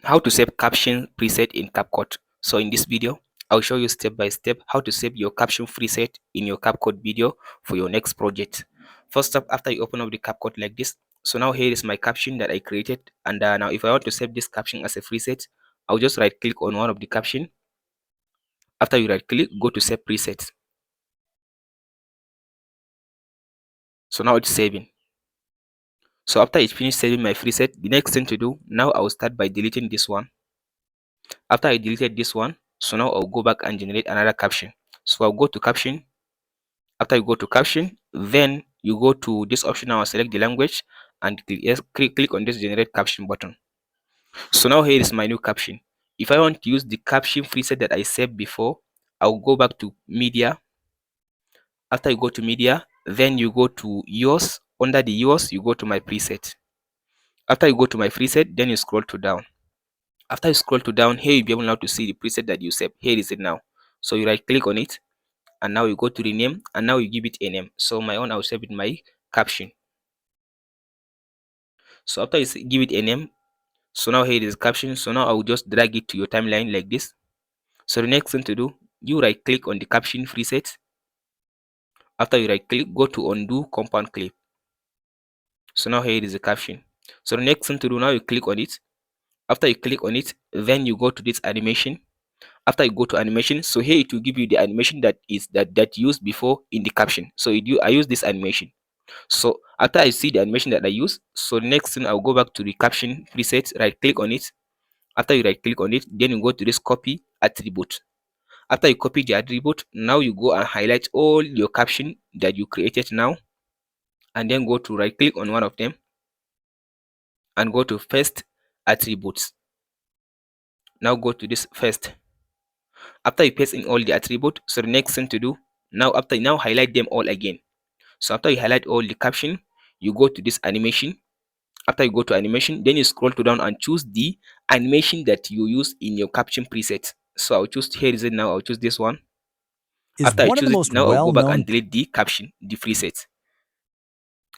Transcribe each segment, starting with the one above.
How to save caption preset in CapCut. So in this video, I'll show you step by step how to save your caption preset in your CapCut video for your next project. First up, after you open up the CapCut like this, so now here is my caption that I created, and now if I want to save this caption as a preset, I'll just right click on one of the caption. After you right click, go to save presets. So now it's saving. So after it's finished saving my preset, the next thing to do, now I'll start by deleting this one. After I deleted this one, so now I'll go back and generate another caption. So I'll go to caption. After you go to caption, then you go to this option now, select the language and click on this generate caption button. So now here is my new caption. If I want to use the caption preset that I saved before, I'll go back to media. After you go to media, then you go to yours. Under the yours, you go to my preset. After you go to my preset, then you scroll to down. After you scroll to down, here you'll be able now to see the preset that you saved. Here is it now. So you right click on it, and now you go to rename, and now you give it a name. So my own, I'll save it my caption. So after you give it a name, so now here is caption. So now I will just drag it to your timeline like this. So the next thing to do, you right click on the caption preset. After you right click, go to undo compound clip. So now here is the caption. So the next thing to do, now you click on it. After you click on it, then you go to this animation. After you go to animation, so here it will give you the animation that is that used before in the caption. So I use this animation. So after I see the animation that I use, so next thing I'll go back to the caption preset, right click on it. After you right click on it, then you go to this copy attribute. After you copy the attribute, now you go and highlight all your caption that you created now, and then go to right click on one of them and go to first attributes. Now go to this first. After you paste in all the attribute, so the next thing to do, now highlight them all again. So after you highlight all the caption, you go to this animation. After you go to animation, then you scroll to down and choose the animation that you use in your caption preset. So I'll choose, here is it now, I'll choose this one. After I choose it, now I'll go back and delete the caption, the preset.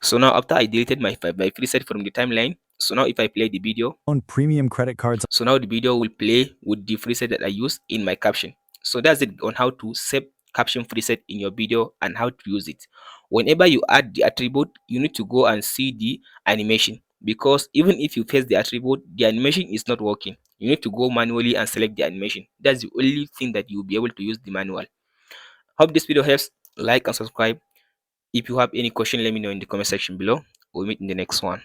So now after I deleted my preset from the timeline, so now if I play the video, on premium credit cards. So now the video will play with the preset that I use in my caption. So that's it on how to save caption preset in your video and how to use it. Whenever you add the attribute, you need to go and see the animation, because even if you paste the attribute, the animation is not working. You need to go manually and select the animation. That's the only thing that you'll be able to use the manual. Hope this video helps. Like and subscribe. If you have any question, let me know in the comment section below. We'll meet in the next one.